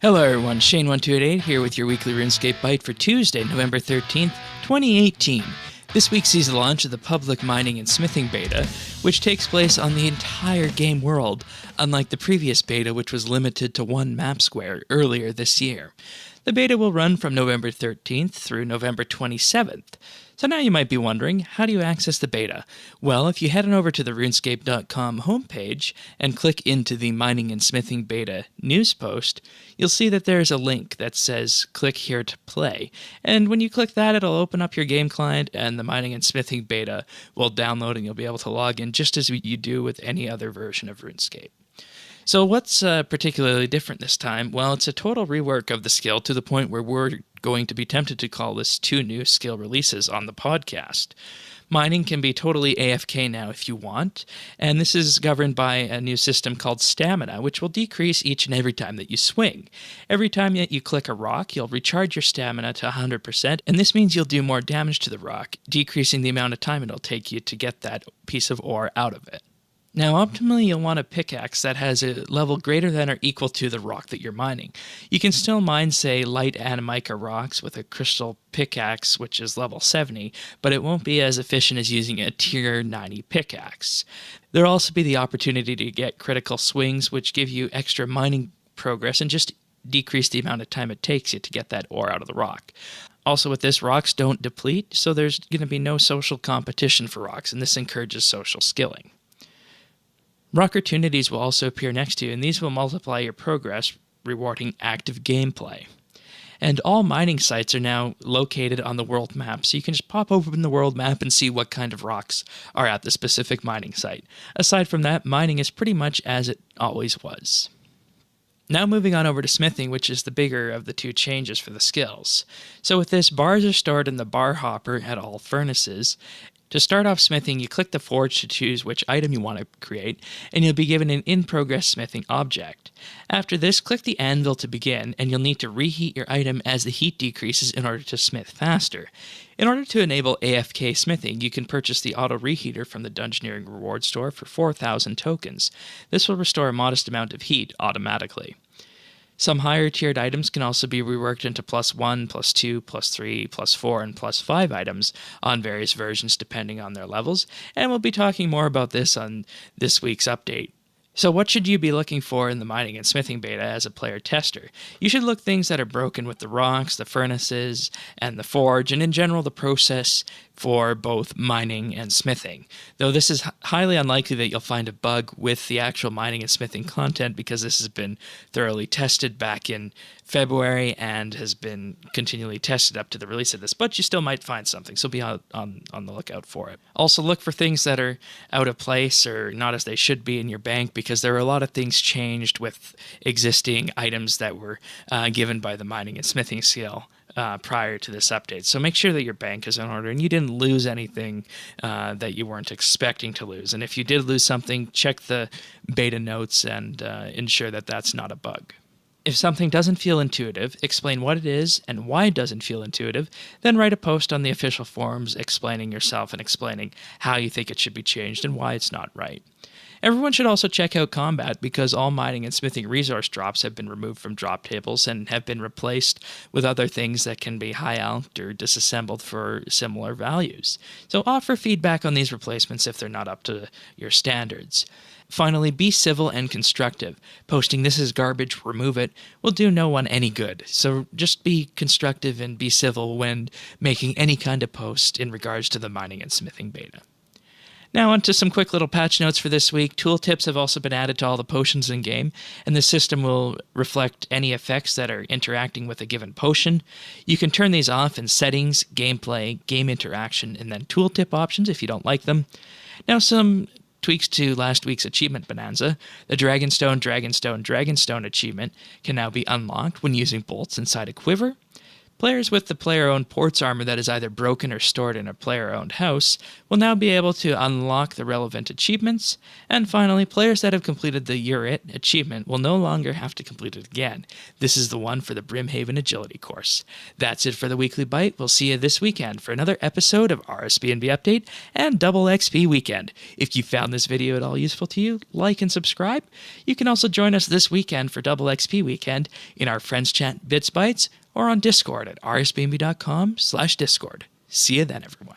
Hello everyone, Shane1288 here with your weekly RuneScape Byte for Tuesday, November 13th, 2018. This week sees the launch of the public mining and smithing beta, which takes place on the entire game world, unlike the previous beta which was limited to one map square earlier this year. The beta will run from November 13th through November 27th. So now you might be wondering, how do you access the beta? Well, if you head on over to the RuneScape.com homepage and click into the Mining and Smithing Beta news post, you'll see that there's a link that says click here to play. And when you click that, it'll open up your game client and the Mining and Smithing Beta will download and you'll be able to log in just as you do with any other version of RuneScape. So what's particularly different this time? Well, it's a total rework of the skill to the point where we're going to be tempted to call this 2 new skill releases on the podcast. Mining can be totally AFK now if you want, and this is governed by a new system called Stamina, which will decrease each and every time that you swing. Every time that you click a rock, you'll recharge your stamina to 100%, and this means you'll do more damage to the rock, decreasing the amount of time it'll take you to get that piece of ore out of it. Now, optimally, you'll want a pickaxe that has a level greater than or equal to the rock that you're mining. You can still mine, say, light animica rocks with a crystal pickaxe, which is level 70, but it won't be as efficient as using a tier 90 pickaxe. There'll also be the opportunity to get critical swings, which give you extra mining progress and just decrease the amount of time it takes you to get that ore out of the rock. Also with this, rocks don't deplete, so there's going to be no social competition for rocks, and this encourages social skilling. Rockertunities will also appear next to you, and these will multiply your progress, rewarding active gameplay. And all mining sites are now located on the world map, so you can just pop open the world map and see what kind of rocks are at the specific mining site. Aside from that, mining is pretty much as it always was. Now moving on over to smithing, which is the bigger of the 2 changes for the skills. So with this, bars are stored in the bar hopper at all furnaces. To start off smithing, you click the forge to choose which item you want to create, and you'll be given an in-progress smithing object. After this, click the anvil to begin, and you'll need to reheat your item as the heat decreases in order to smith faster. In order to enable AFK smithing, you can purchase the auto reheater from the Dungeoneering reward store for 4,000 tokens. This will restore a modest amount of heat automatically. Some higher tiered items can also be reworked into +1, +2, +3, +4, and +5 items on various versions depending on their levels, and we'll be talking more about this on this week's update. So what should you be looking for in the mining and smithing beta as a player tester? You should look things that are broken with the rocks, the furnaces, and the forge, and in general the process for both mining and smithing. Though this is highly unlikely that you'll find a bug with the actual mining and smithing content because this has been thoroughly tested back in February and has been continually tested up to the release of this, but you still might find something, so be on the lookout for it. Also look for things that are out of place or not as they should be in your bank, because there are a lot of things changed with existing items that were given by the mining and smithing skill prior to this update. So make sure that your bank is in order and you didn't lose anything that you weren't expecting to lose. And if you did lose something, check the beta notes and ensure that that's not a bug. If something doesn't feel intuitive, explain what it is and why it doesn't feel intuitive, then write a post on the official forums explaining yourself and explaining how you think it should be changed and why it's not right. Everyone should also check out combat, because all mining and smithing resource drops have been removed from drop tables and have been replaced with other things that can be high-alked or disassembled for similar values. So offer feedback on these replacements if they're not up to your standards. Finally, be civil and constructive. Posting "this is garbage, remove it" will do no one any good, so just be constructive and be civil when making any kind of post in regards to the mining and smithing beta. Now on to some quick little patch notes for this week. Tooltips have also been added to all the potions in game, and the system will reflect any effects that are interacting with a given potion. You can turn these off in settings, gameplay, game interaction, and then tooltip options if you don't like them. Now some tweaks to last week's achievement bonanza. The Dragonstone achievement can now be unlocked when using bolts inside a quiver. Players with the player-owned ports armor that is either broken or stored in a player-owned house will now be able to unlock the relevant achievements, and finally, players that have completed the You're It achievement will no longer have to complete it again. This is the one for the Brimhaven Agility course. That's it for the Weekly Byte. We'll see you this weekend for another episode of RSBANDB Update and Double XP Weekend. If you found this video at all useful to you, like and subscribe. You can also join us this weekend for Double XP Weekend in our Friends Chat BitsBytes or on Discord at rsbnb.com/discord. See you then, everyone.